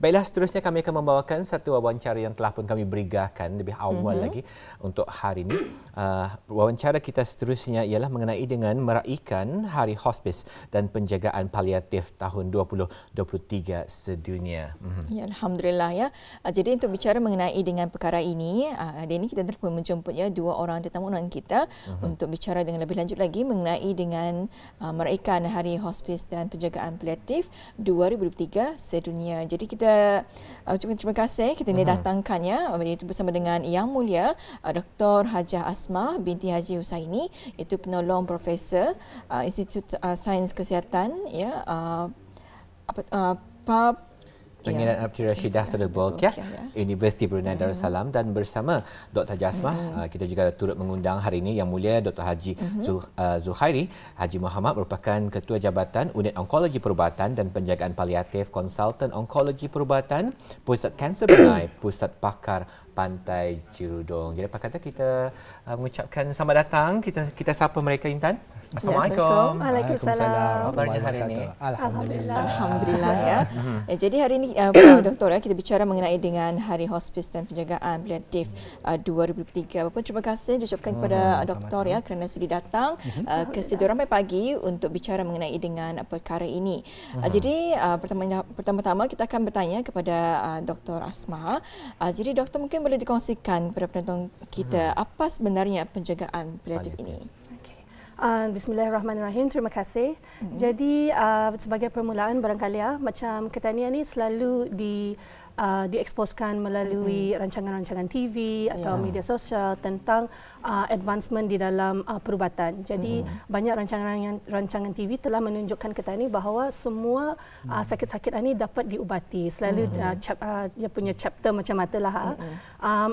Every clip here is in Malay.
Baiklah, seterusnya kami akan membawakan satu wawancara yang telah pun kami berigakan lebih awal lagi untuk hari ini. Wawancara kita seterusnya ialah mengenai dengan meraihkan Hari Hospis dan Penjagaan Paliatif tahun 2023 sedunia. Ya, Alhamdulillah ya. Jadi untuk bicara mengenai dengan perkara ini, hari ini kita telah menjemput ya dua orang tetamu undangan kita untuk bicara dengan lebih lanjut lagi mengenai dengan meraihkan Hari Hospis dan Penjagaan Paliatif 2023 sedunia. Jadi kita ucapkan terima kasih kita datangkannya iaitu bersama dengan Yang Mulia Dr. Hajah Asmah binti Haji Husaini, itu penolong profesor Institut Sains Kesihatan ya Pengenalan Abdul Rashidah Sadul Bolkiah, Universiti Brunei Darussalam, dan bersama Dr. Jasmah kita juga turut mengundang hari ini Yang Mulia Dr. Haji Zuhairi Haji Muhammad, merupakan Ketua Jabatan Unit Onkologi Perubatan dan Penjagaan Paliatif, Konsultan Onkologi Perubatan, Pusat Kanser Brunei, Pusat Pakar Pantai Jerudong. Jadi apa kata kita mengucapkan selamat datang, kita sapa mereka, Intan. Assalamualaikum. Waalaikumsalam. Apa khabarnya hari ini? Alhamdulillah ya. Jadi hari ini Doktor ya, kita bicara mengenai dengan Hari Hospis dan Penjagaan Paliatif 2023. Terima kasih diucapkan kepada Doktor ya kerana sudi datang ke studio Ramai Pagi untuk bicara mengenai dengan perkara ini. Jadi pertama-tama kita akan bertanya kepada Dr. Asmah. Jadi Doktor mungkin boleh dikongsikan kepada penonton kita apa sebenarnya penjagaan paliatif ini? Bismillahirrahmanirrahim. Terima kasih. Jadi sebagai permulaan barangkali macam Ketania ni selalu dieksposkan melalui rancangan-rancangan TV atau media sosial tentang advancement di dalam perubatan. Jadi banyak rancangan TV telah menunjukkan Ketani bahawa semua sakit-sakit ini dapat diubati. Selalu dia punya chapter macam-macam lah.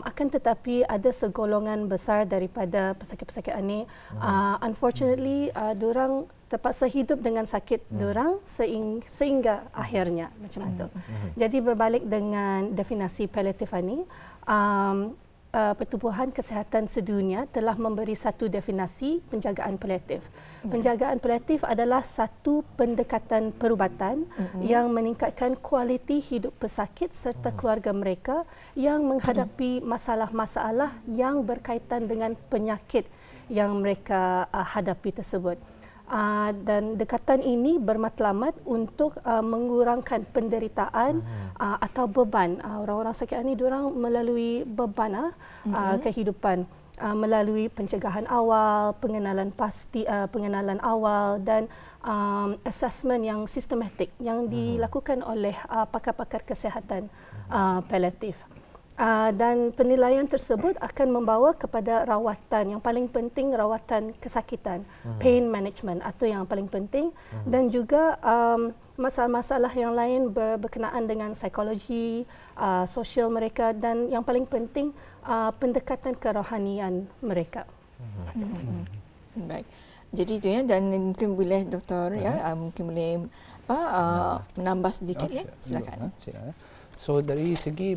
Akan tetapi ada segolongan besar daripada pesakit-pesakit ini unfortunately diorang terpaksa hidup dengan sakit diorang sehingga akhirnya macam itu. Jadi berbalik dengan definisi paliatif ini, Pertubuhan Kesihatan Sedunia telah memberi satu definisi penjagaan paliatif. Penjagaan paliatif adalah satu pendekatan perubatan yang meningkatkan kualiti hidup pesakit serta keluarga mereka yang menghadapi masalah-masalah yang berkaitan dengan penyakit yang mereka hadapi tersebut. Dan dekatan ini bermatlamat untuk mengurangkan penderitaan atau beban. Orang-orang sakit ini diorang melalui beban kehidupan melalui pencegahan awal, pengenalan awal dan assessment yang sistematik yang dilakukan oleh pakar-pakar kesihatan paliatif. Dan penilaian tersebut akan membawa kepada rawatan, yang paling penting rawatan kesakitan, pain management atau yang paling penting, dan juga masalah-masalah yang lain berkenaan dengan psikologi, sosial mereka, dan yang paling penting pendekatan kerohanian mereka. Baik. Jadi itu ya, dan mungkin boleh Doktor ya mungkin boleh menambah sedikit ya, silakan. So dari segi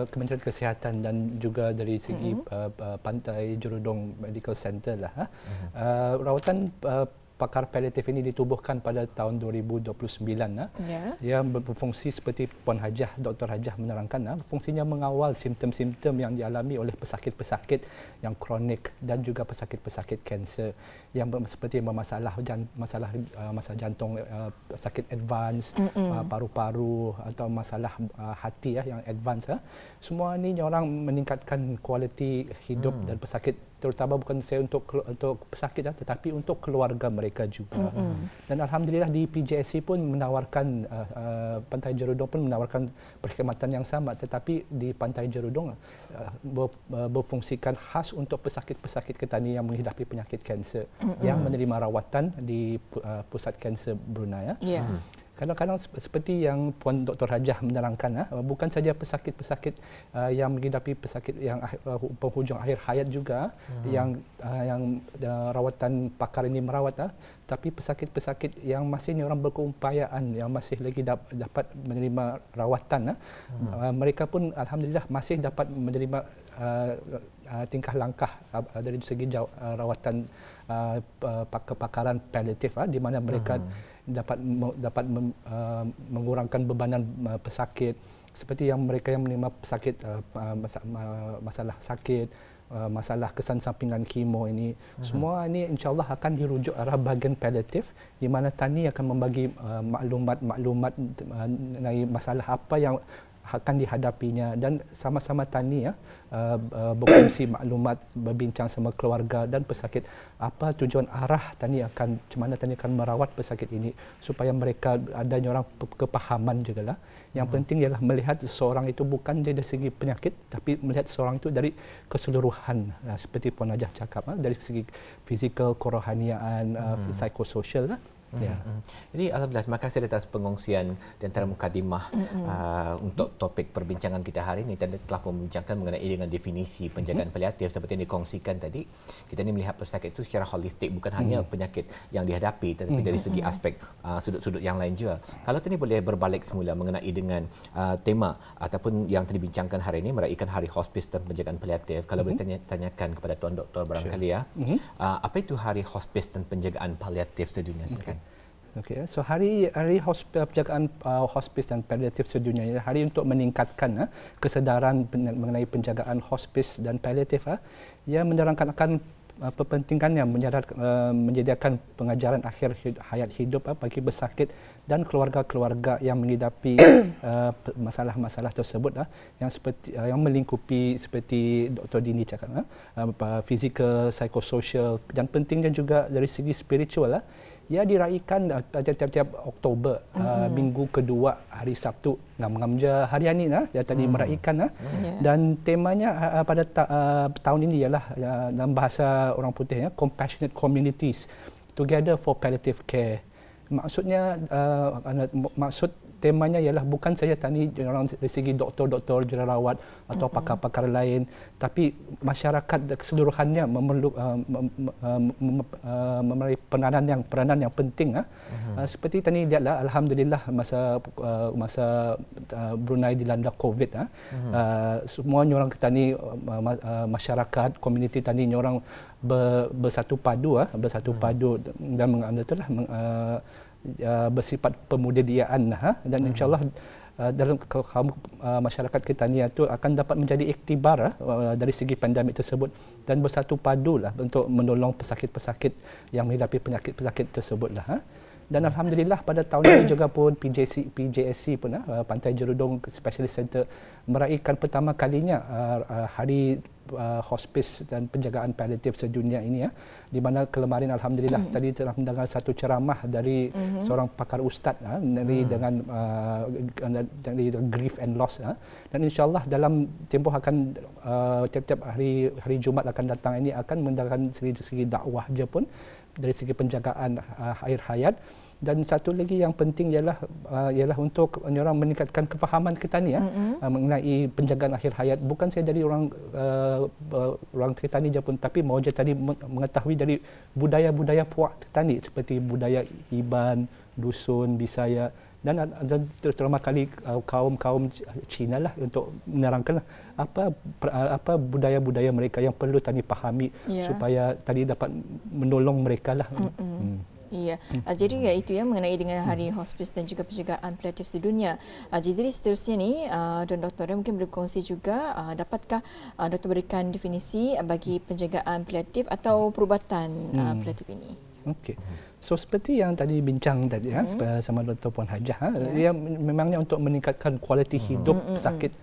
Kementerian Kesihatan dan juga dari segi Pantai Jerudong Medical Center lah, rawatan pakar paliatif ini ditubuhkan pada tahun 2029. Ia berfungsi seperti Puan Hajah, Dr. Hajah menerangkan, fungsinya mengawal simptom-simptom yang dialami oleh pesakit-pesakit yang kronik dan juga pesakit-pesakit kanser yang seperti masalah jantung, sakit advance, paru-paru atau masalah hati yang advance. Semua ini orang meningkatkan kualiti hidup dan pesakit, terutama bukan saya untuk pesakit tetapi untuk keluarga mereka juga. Dan alhamdulillah di PJSC pun menawarkan, Pantai Jerudong pun menawarkan perkhidmatan yang sama, tetapi di Pantai Jerudong berfungsikan khas untuk pesakit-pesakit Ketani yang menghadapi penyakit kanser yang menerima rawatan di Pusat Kanser Brunei. Kadang-kadang seperti yang Puan Dr. Hajah menerangkan, bukan saja pesakit-pesakit yang menghadapi pesakit yang penghujung akhir hayat juga yang rawatan pakar ini merawat, tapi pesakit-pesakit yang masih orang berkeupayaan, yang masih lagi dapat menerima rawatan, mereka pun alhamdulillah masih dapat menerima tingkah langkah dari segi rawatan kepakaran paliatif, di mana mereka dapat mengurangkan bebanan pesakit, seperti yang mereka yang menerima sakit masalah sakit, masalah kesan sampingan kemo ini, semua ini insya-Allah akan dirujuk arah bahagian paliatif, di mana Tani akan membagi maklumat-maklumat mengenai masalah apa yang akan dihadapinya, dan sama-sama Tani berkongsi maklumat, berbincang sama keluarga dan pesakit apa tujuan arah Tani akan, macam mana Tani akan merawat pesakit ini supaya mereka ada orang kepahaman juga lah. Yang penting ialah melihat seseorang itu bukan dari segi penyakit, tapi melihat seseorang itu dari keseluruhan, seperti Puan Najah cakap, dari segi fizikal, kerohaniaan, psikososial lah. Ya. Jadi alhamdulillah, terima kasih atas pengongsian di antara mukadimah untuk topik perbincangan kita hari ini. Dan telah membincangkan mengenai dengan definisi penjagaan paliatif seperti yang dikongsikan tadi. Kita ini melihat pesakit itu secara holistik, bukan hanya penyakit yang dihadapi, tetapi dari segi aspek sudut-sudut yang lain juga. Kalau tadi boleh berbalik semula mengenai dengan tema ataupun yang tadi dibincangkan hari ini, meraihkan Hari Hospis dan Penjagaan Paliatif. Kalau boleh tanyakan kepada Tuan Doktor barangkali apa itu Hari Hospis dan Penjagaan Paliatif sedunia? Silakan. Okey, so hari penjagaan hospis dan paliatif sedunia ini hari untuk meningkatkan kesedaran mengenai penjagaan hospis dan paliatif. Ia menerangkan akan kepentingannya menyediakan pengajaran akhir hayat hidup bagi pesakit dan keluarga-keluarga yang menghadapi masalah-masalah tersebut yang melingkupi seperti Dr. Dini cakap, fizikal, psikososial, dan pentingnya juga dari segi spiritual. Ia diraikan tiap-tiap Oktober, minggu kedua hari Sabtu. Ngam-ngam je hari ini dia tadi meraikan dan temanya pada tahun ini ialah dalam bahasa orang putih compassionate communities together for palliative care. Maksudnya maksud temanya ialah bukan saja Tani orang dari segi doktor-doktor, jururawat atau pakar-pakar lain, tapi masyarakat keseluruhannya memenuhi peranan yang penting. Seperti Tani lihatlah, alhamdulillah masa Brunei dilanda COVID, semua orang Tani, masyarakat, komuniti Tani orang bersatu padu dan bersifat pemudidayaan dan insyaallah dalam kaum masyarakat kita ni itu akan dapat menjadi iktibar dari segi pandemik tersebut dan bersatu padulah untuk menolong pesakit-pesakit yang menghadapi penyakit-penyakit tersebutlah. Dan alhamdulillah pada tahun ini juga pun PJSC pun Pantai Jerudong Specialist Center meraihkan pertama kalinya Hari Hospis dan Penjagaan Paliatif sedunia ini di mana kemarin alhamdulillah tadi telah mendengar satu ceramah dari seorang pakar ustaz dari grief and loss dan insyaallah dalam tempoh akan tiap-tiap hari Jumaat akan datang ini akan mendengarkan segi dakwah je pun dari segi penjagaan akhir hayat. Dan satu lagi yang penting ialah untuk orang meningkatkan kefahaman kita ni mengenai penjagaan akhir hayat, bukan saja dari orang kita ni je pun, tapi mahu je tadi mengetahui dari budaya-budaya puak kita ni seperti budaya Iban, Dusun, Bisaya dan terutama kali kaum Cina lah untuk menerangkan apa budaya-budaya mereka yang perlu tadi pahami supaya tadi dapat menolong mereka lah. Ya, jadi itu mengenai dengan Hari Hospis dan juga Penjagaan Paliatif Sedunia. Jadi seterusnya ni, dan doktor mungkin boleh berkongsi juga, dapatkah doktor berikan definisi bagi penjagaan paliatif atau perubatan paliatif ini? Okey. So seperti yang tadi bincang tadi sama Dr. Puan Hajah, ia memangnya untuk meningkatkan kualiti hidup pesakit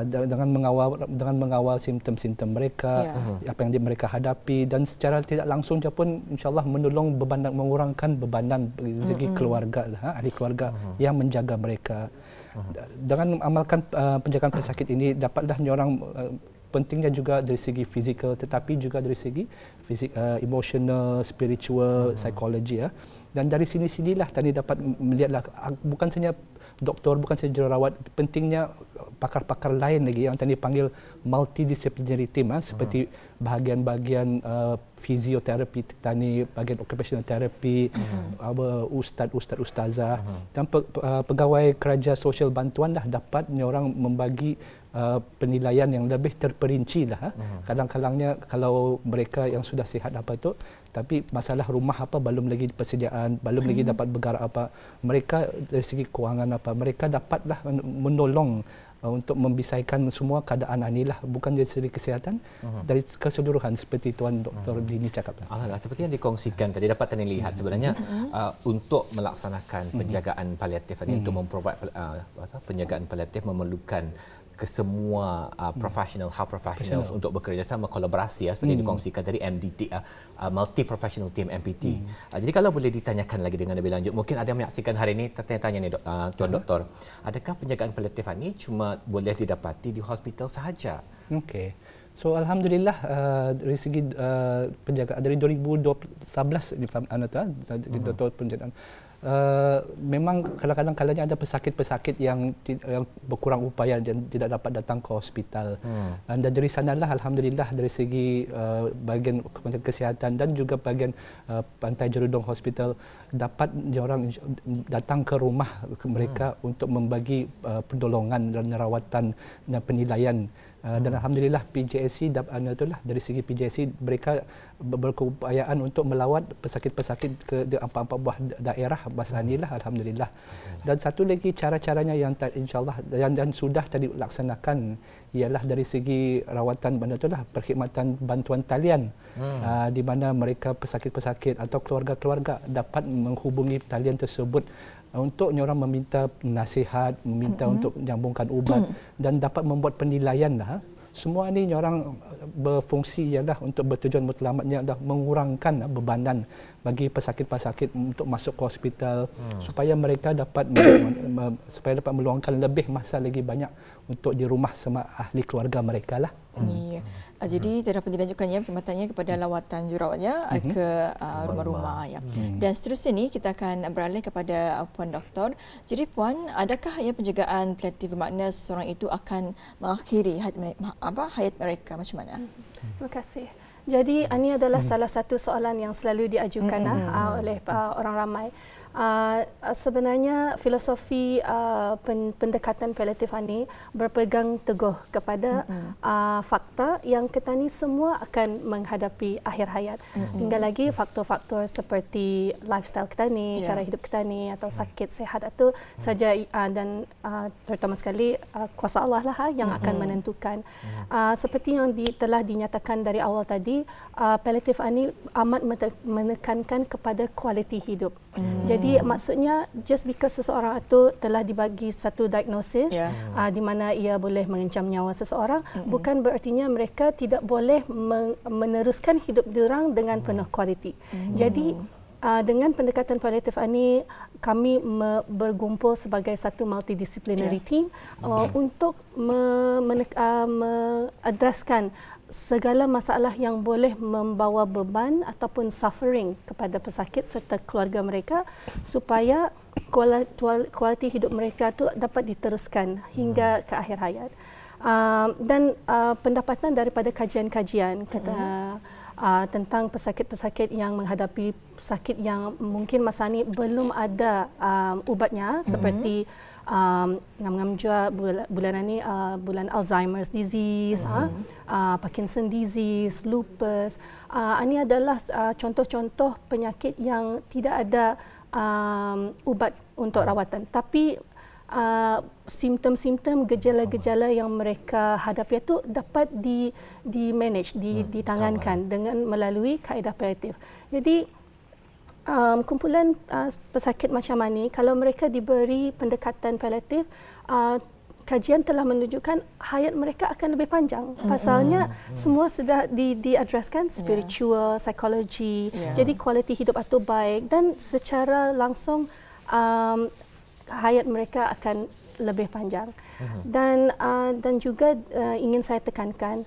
dengan mengawal simptom-simptom mereka, apa yang mereka hadapi, dan secara tidak langsung pun insyaallah menolong mengurangkan bebanan dari segi keluarga ahli keluarga yang menjaga mereka. Dengan amalkan penjagaan pesakit ini dapatlah orang pentingnya juga dari segi fizikal tetapi juga dari segi emotional, spiritual, psikologi dan dari sini-sinilah tadi dapat melihatlah bukan saja doktor, bukan saja jururawat, pentingnya pakar-pakar lain lagi yang tadi panggil multidisciplinary team, seperti bahagian-bahagian fisioterapi tani, bahagian occupational therapy, ustazah dan pegawai kerja sosial bantuan dapat orang membagi penilaian yang lebih terperinci Kadang-kadangnya kalau mereka yang sudah sihat tapi masalah rumah belum lagi persediaan, belum lagi dapat bergerak mereka dari segi kewangan mereka dapatlah menolong untuk membisaikan semua keadaan inilah, bukan dari segi kesihatan, dari keseluruhan seperti Tuan Dr. Dini cakap. Seperti yang dikongsikan tadi dapat anda lihat sebenarnya untuk melaksanakan penjagaan paliatif ini, untuk memprovide penjagaan paliatif memerlukan kesemua health professionals untuk bekerjasama, kolaborasi seperti yang dikongsikan tadi MDT, multi professional team MPT. Jadi kalau boleh ditanyakan lagi dengan lebih lanjut, mungkin ada yang menyaksikan hari ini tertanya-tanya ni Tuan Doktor, adakah penjagaan paliatif ini cuma boleh didapati di hospital sahaja? Okey. So alhamdulillah dari segi penjagaan dari 2011 di Doktor penjagaan memang kadang-kadang ada pesakit-pesakit yang berkurang upaya dan tidak dapat datang ke hospital. Dan dari sanalah alhamdulillah dari segi bahagian Kementerian Kesihatan dan juga bahagian Pantai Jerudong Hospital dapat orang datang ke rumah mereka untuk membagi pertolongan dan rawatan dan penilaian. Dan alhamdulillah PJSC dari segi PJSC mereka berkeupayaan untuk melawat pesakit-pesakit ke empat buah daerah bahasa inilah alhamdulillah. Dan satu lagi cara-caranya yang insyaallah dan sudah tadi laksanakan ialah dari segi rawatan perkhidmatan bantuan talian, di mana mereka pesakit-pesakit atau keluarga-keluarga dapat menghubungi talian tersebut untuk orang meminta nasihat, meminta untuk menyambungkan ubat dan dapat membuat penilaian Semua ini orang berfungsi ialah untuk bertujuan matlamatnya adalah mengurangkan bebanan bagi pesakit-pesakit untuk masuk ke hospital supaya mereka dapat meluangkan lebih masa lagi banyak untuk di rumah sama ahli keluarga mereka lah. Ya. Jadi dapat dilanjutkannya perkhidmatannya kepada lawatan jurawatnya ke rumah-rumah ya. Dan seterusnya ni kita akan beralih kepada Puan Doktor. Jadi Puan, adakah penjagaan paliatif bermakna seseorang itu akan mengakhiri hayat mereka, macam mana? Terima kasih. Jadi ini adalah salah satu soalan yang selalu diajukan oleh orang ramai. Sebenarnya filosofi pendekatan paliatif ini berpegang teguh kepada fakta yang kita ni semua akan menghadapi akhir hayat. Tinggal lagi faktor-faktor seperti lifestyle kita ni, cara hidup kita ni, atau sakit sehat itu saja, dan terutama sekali kuasa Allah lah yang akan menentukan. Seperti yang telah dinyatakan dari awal tadi, paliatif ini amat menekankan kepada kualiti hidup. Jadi maksudnya just because seseorang itu telah dibagi satu diagnosis di mana ia boleh mengancam nyawa seseorang, bukan berartinya mereka tidak boleh meneruskan hidup diorang dengan penuh kualiti. Jadi dengan pendekatan paliatif ini kami berkumpul sebagai satu multidisciplinary team untuk mengadreskan segala masalah yang boleh membawa beban ataupun suffering kepada pesakit serta keluarga mereka supaya kualiti hidup mereka itu dapat diteruskan hingga ke akhir hayat. Dan pendapatan daripada kajian-kajian tentang pesakit-pesakit yang menghadapi sakit yang mungkin masa ini belum ada ubatnya, seperti ngam-ngam jua bulan ini bulan Alzheimer's disease, Parkinson disease, lupus. Ini adalah contoh-contoh penyakit yang tidak ada ubat untuk rawatan, tapi simptom-simptom, gejala-gejala yang mereka hadapi itu dapat di-manage, ditangankan dengan melalui kaedah paliatif. Jadi kumpulan pesakit macam ini, kalau mereka diberi pendekatan paliatif, kajian telah menunjukkan hayat mereka akan lebih panjang. Pasalnya semua sudah diadreskan, spiritual, psikologi. Jadi kualiti hidup itu baik dan secara langsung hayat mereka akan lebih panjang. Dan juga ingin saya tekankan,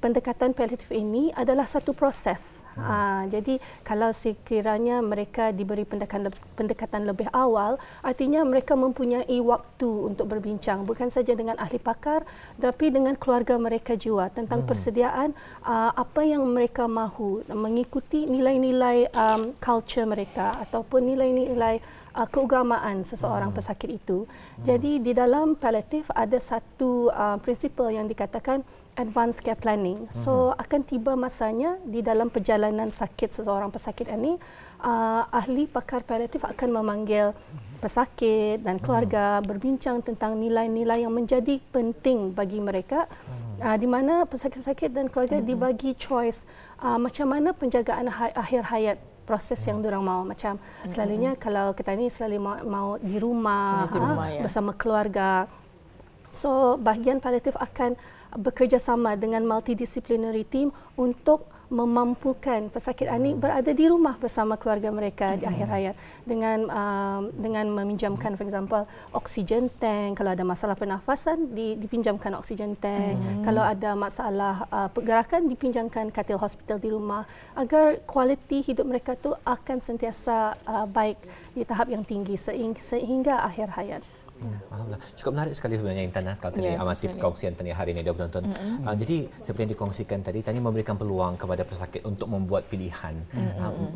pendekatan paliatif ini adalah satu proses. Jadi kalau sekiranya mereka diberi pendekatan lebih awal, artinya mereka mempunyai waktu untuk berbincang bukan saja dengan ahli pakar tapi dengan keluarga mereka juga tentang persediaan apa yang mereka mahu mengikuti nilai-nilai culture mereka ataupun nilai-nilai keagamaan seseorang pesakit itu. Jadi di dalam paliatif ada satu prinsipal yang dikatakan advanced care planning. So akan tiba masanya di dalam perjalanan sakit seseorang pesakit ini, ahli pakar paliatif akan memanggil pesakit dan keluarga berbincang tentang nilai-nilai yang menjadi penting bagi mereka, di mana pesakit-pesakit dan keluarga dibagi choice macam mana penjagaan akhir hayat proses yang diorang mahu. Macam selalunya kalau kita ni selalu mau di rumah, bersama keluarga. So bahagian paliatif akan bekerjasama dengan multidisciplinary team untuk memampukan pesakit ini berada di rumah bersama keluarga mereka di akhir hayat dengan meminjamkan, for example, oksigen tank. Kalau ada masalah pernafasan, dipinjamkan oksigen tank. Kalau ada masalah pergerakan, dipinjamkan katil hospital di rumah, agar kualiti hidup mereka tu akan sentiasa baik di tahap yang tinggi sehingga akhir hayat. Alhamdulillah. Cukup menarik sekali sebenarnya Intan kalau tadi amati perkongsian tadi hari ini dia penonton. Jadi seperti yang dikongsikan tadi memberikan peluang kepada pesakit untuk membuat pilihan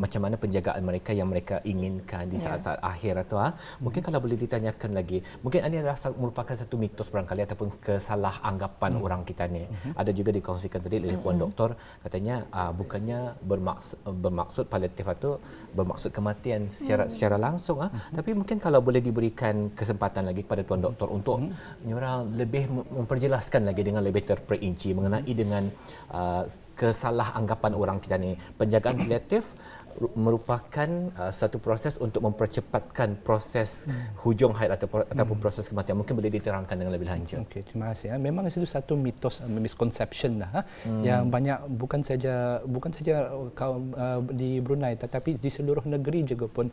macam mana penjagaan mereka yang mereka inginkan di saat-saat akhir atau mungkin kalau boleh ditanyakan lagi, mungkin ini adalah merupakan satu mitos barangkali ataupun kesalah anggapan orang kita ni. Ada juga dikongsikan tadi oleh Puan Doktor, katanya bukannya bermaksud paliatif itu bermaksud kematian secara langsung tapi mungkin kalau boleh diberikan kesempatan lagi kepada Tuan Doktor untuk orang lebih memperjelaskan lagi dengan lebih terperinci mengenai dengan kesalah anggapan orang kita ni. Penjagaan paliatif merupakan satu proses untuk mempercepatkan proses hujung hayat ataupun proses kematian. Mungkin boleh diterangkan dengan lebih lanjut. Okey, terima kasih. Memang itu satu mitos, misconception yang banyak bukan saja kaum di Brunei tetapi di seluruh negeri juga pun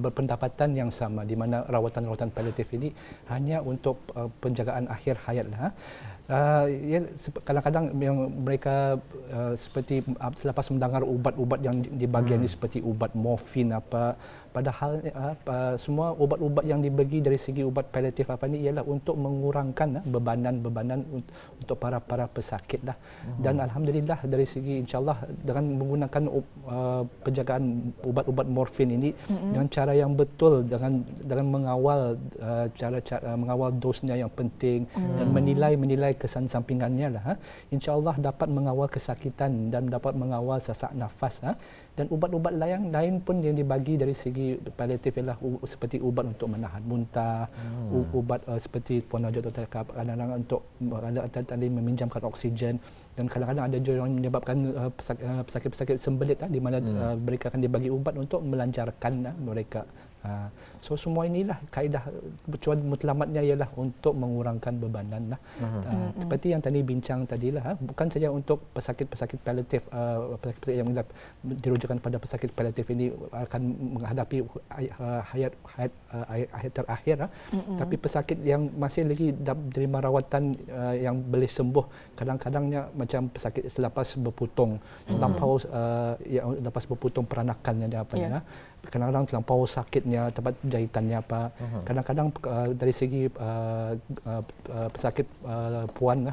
berpendapatan yang sama, di mana rawatan-rawatan paliatif ini hanya untuk penjagaan akhir hayat kadang-kadang yang mereka seperti selepas mendengar ubat-ubat yang dibagi ini seperti ubat morfin padahal semua ubat-ubat yang dibagi dari segi ubat paliatif ini ialah untuk mengurangkan bebanan untuk para pesakit dan alhamdulillah dari segi insyaallah dengan menggunakan penjagaan ubat-ubat morfin ini dengan cara yang betul, dengan mengawal cara mengawal dosnya yang penting dan menilai kesan sampingannya insyaallah dapat mengawal kesakitan dan dapat mengawal sesak nafas dan ubat-ubat lain pun yang dibagi dari segi paliatif ialah seperti ubat untuk menahan muntah, ubat seperti Puan Najat cakap kadang-kadang untuk tadi meminjamkan oksigen, dan kadang-kadang ada juga yang menyebabkan pesakit-pesakit sembelit di mana mereka akan dibagi ubat untuk melancarkan mereka. So semua inilah kaedah tujuan matlamatnya ialah untuk mengurangkan bebanan seperti yang tadi bincang tadilah bukan saja untuk pesakit-pesakit paliatif, pesakit yang dirujukan pada pesakit paliatif ini akan menghadapi hayat terakhir tapi pesakit yang masih lagi terima rawatan yang boleh sembuh, kadang-kadangnya macam pesakit selepas berputung lepas berputung peranakannya kadang-kadang terlampau sakitnya tempat jahitannya kadang-kadang dari segi pesakit puan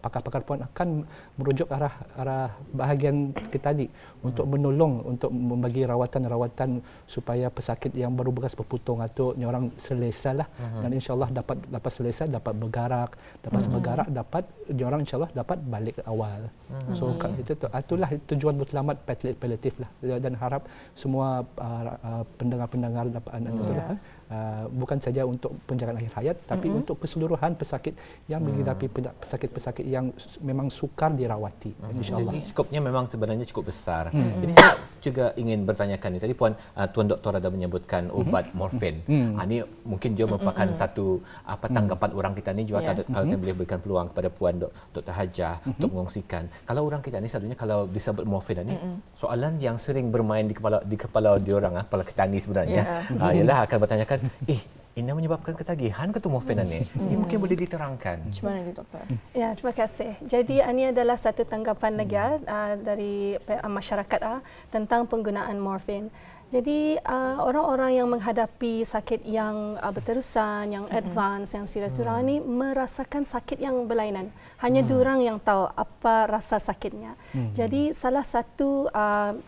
pakar-pakar puan akan merujuk arah bahagian kita tadi untuk menolong, untuk membagi rawatan-rawatan supaya pesakit yang baru bekas berputung atau orang selesa dan insyaallah dapat selesa, dapat bergerak, dapat orang insyaallah dapat balik ke awal. So itulah tujuan matlamat paliatif dan harap semua pendengar-pendengar bukan saja untuk penjagaan akhir hayat tapi untuk keseluruhan pesakit yang menghadapi pesakit-pesakit yang memang sukar dirawati insyaallah. Jadi skopnya memang sebenarnya cukup besar. Jadi saya juga ingin bertanyakan tadi Tuan Doktor ada menyebutkan ubat morfin. Ini mungkin juga merupakan satu tanggapan orang kita ni juga kalau kita boleh berikan peluang kepada Puan Dr. Hajah untuk mengongsikan. Kalau orang kita ni selalunya kalau disebut morfin ni soalan yang sering bermain di kepala diorang kepala kita ni sebenarnya ialah akan bertanyakan Ini menyebabkan ketagihan ke tu morfin ni? Ini mungkin boleh diterangkan. Macam mana ni doktor? Ya, terima kasih. Jadi ini adalah satu tanggapan lagi dari masyarakat tentang penggunaan morfin. Jadi orang-orang yang menghadapi sakit yang berterusan, yang advance, yang serius, diorang ni merasakan sakit yang berlainan. Hanya diorang yang tahu apa rasa sakitnya. Jadi salah satu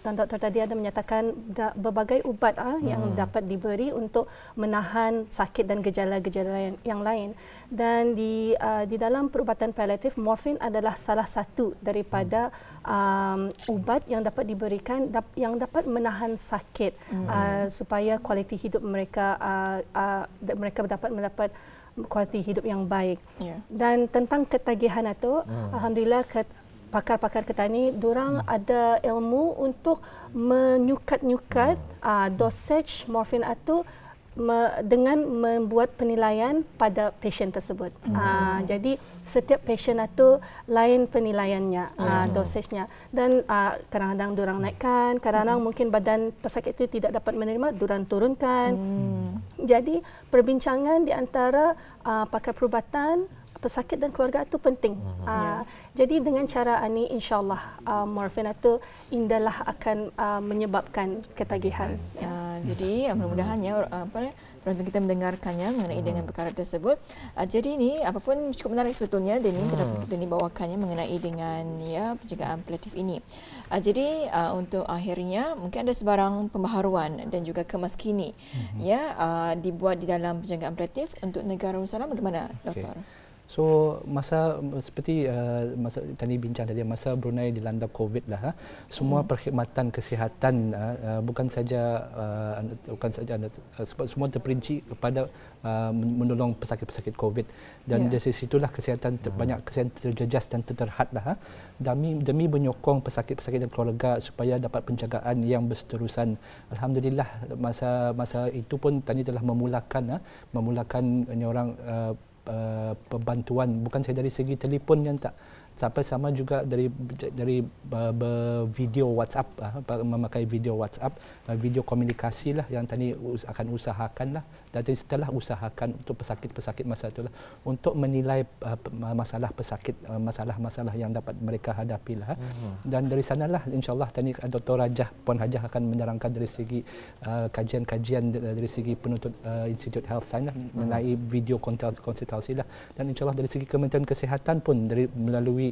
Tuan Doktor tadi ada menyatakan berbagai ubat yang dapat diberi untuk menahan sakit dan gejala-gejala yang lain. Dan di dalam perubatan paliatif, morfin adalah salah satu daripada ubat yang dapat diberikan yang dapat menahan sakit. Supaya kualiti hidup mereka dapat mendapat kualiti hidup yang baik. Dan tentang ketagihan itu, alhamdulillah pakar-pakar ketani diorang ada ilmu untuk menyukat-nyukat dosage morfin itu dengan membuat penilaian pada pasien tersebut. Jadi setiap pasien itu lain penilaiannya, dosage-nya. Dan kadang-kadang diorang naikkan, kadang-kadang mungkin badan pesakit itu tidak dapat menerima, diorang turunkan. Jadi perbincangan di antara pakar perubatan, pesakit dan keluarga itu penting. Jadi dengan cara ini, insyaAllah morfin itu indahlah akan menyebabkan ketagihan. Jadi mudah-mudahannya penonton kita mendengarkannya mengenai dengan perkara tersebut. Jadi ini apapun cukup menarik sebetulnya Denny bawakannya mengenai dengan penjagaan paliatif ini. Jadi untuk akhirnya mungkin ada sebarang pembaharuan dan juga kemas kini dibuat di dalam penjagaan paliatif untuk negara Darussalam. Bagaimana doktor? So masa seperti masa tadi bincang tadi, masa Brunei dilanda COVID lah, semua perkhidmatan kesihatan bukan saja semua terperinci kepada menolong pesakit-pesakit COVID, dan dari situlah kesihatan banyak kesihatan terjejas dan terterhad lah demi menyokong pesakit-pesakit dan keluarga supaya dapat penjagaan yang berterusan. Alhamdulillah masa itu pun tadi telah memulakan orang pembantuan, bukan saja dari segi telefon yang tak sampai sama juga dari video WhatsApp, memakai video WhatsApp, video komunikasi lah yang tadi akan usahakan lah, dan setelah usahakan untuk pesakit-pesakit masa itulah untuk menilai masalah pesakit, masalah-masalah yang dapat mereka hadapi lah. Dan dari sanalah insyaAllah tadi Dr. Puan Hajah akan menerangkan dari segi kajian-kajian dari segi penuntut Institute Health Science mengenai video konsultasi lah, dan insyaAllah dari segi Kementerian Kesihatan pun melalui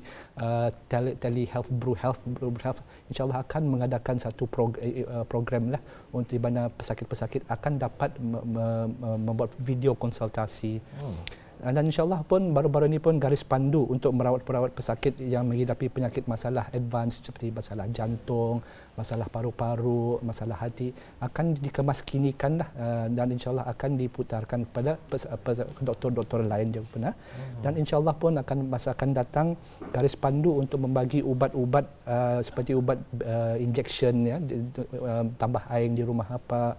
telehealth, BruHealth insyaAllah akan mengadakan satu program lah untuk di mana pesakit-pesakit akan dapat membuat video konsultasi. Dan insyaAllah pun baru-baru ini pun garis pandu untuk merawat-perawat pesakit yang menghidapi penyakit masalah advance seperti masalah jantung, masalah paru-paru, masalah hati akan dikemaskinikan lah, dan insyaAllah akan diputarkan kepada doktor-doktor lain juga pernah. Dan insyaAllah pun masa akan datang garis pandu untuk membagi ubat-ubat seperti ubat injection tambah air di rumah apa,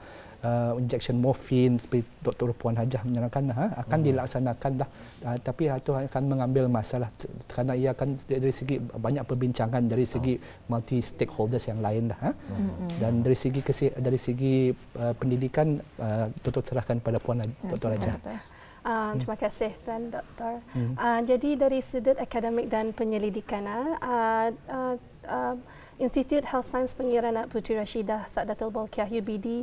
injection morfin seperti Dr. Puan Hajah menerangkan akan dilaksanakan lah, tapi itu akan mengambil masalah kerana ia akan dari segi banyak perbincangan dari segi multi stakeholders yang lain dah. Dan dari segi pendidikan Dr. serahkan pada Puan Dr. Hajah. Terima kasih Tuan Doktor. Jadi dari sudut akademik dan penyelidikan, Institut Health Science Pengiraan Puteri Rashidah Sa'datul Bolkiah UBD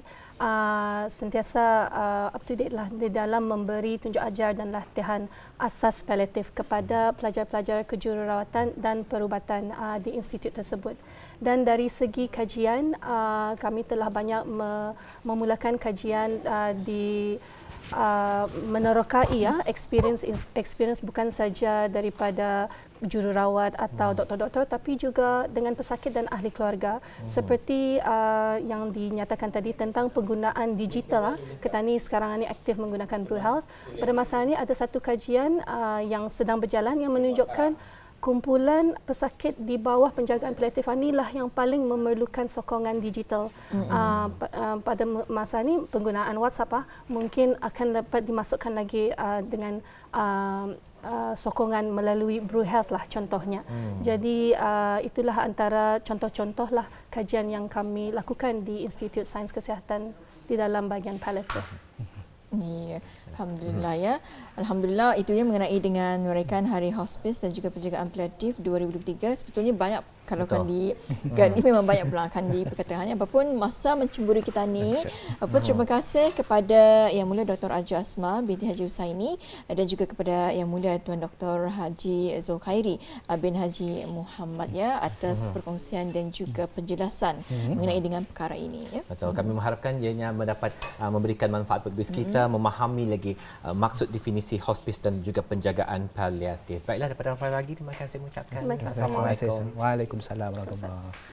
sentiasa up to date lah di dalam memberi tunjuk ajar dan latihan asas paliatif kepada pelajar-pelajar kejururawatan dan perubatan di institut tersebut. Dan dari segi kajian, kami telah banyak memulakan kajian di menerokai experience bukan saja daripada jururawat atau doktor-doktor, tapi juga dengan pesakit dan ahli keluarga, seperti yang dinyatakan tadi tentang penggunaan digital. Ketani sekarang ini aktif menggunakan BruHealth. Pada masa ini ada satu kajian yang sedang berjalan yang menunjukkan kumpulan pesakit di bawah penjagaan paliatif inilah yang paling memerlukan sokongan digital. Pada masa ini penggunaan WhatsApp mungkin akan dapat dimasukkan lagi dengan sokongan melalui BruHealth lah contohnya. Jadi itulah antara contoh-contoh lah kajian yang kami lakukan di Institut Sains Kesihatan di dalam bahagian paliatif. Ya, alhamdulillah ya. Alhamdulillah itu yang mengenai dengan merayakan Hari Hospis dan juga penjagaan paliatif 2023. Sebetulnya banyak kalau Kandi memang banyak pula Kandi perkataannya. Apapun masa mencemburi kita ni. Terima kasih kepada Yang Mulia Dr. Haji Asma binti Haji Husaini dan juga kepada Yang Mulia Tuan Dr. Haji Zulkhairi bin Haji Muhammad ya atas perkongsian dan juga penjelasan mengenai dengan perkara ini ya. Betul. Kami mengharapkan ianya mendapat memberikan manfaat bagi kita memahami lagi maksud definisi hospis dan juga penjagaan paliatif. Baiklah, daripada Rafa lagi terima kasih mengucapkan. Assalamualaikum. Waalaikumsalam warahmatullahi wabarakatuh.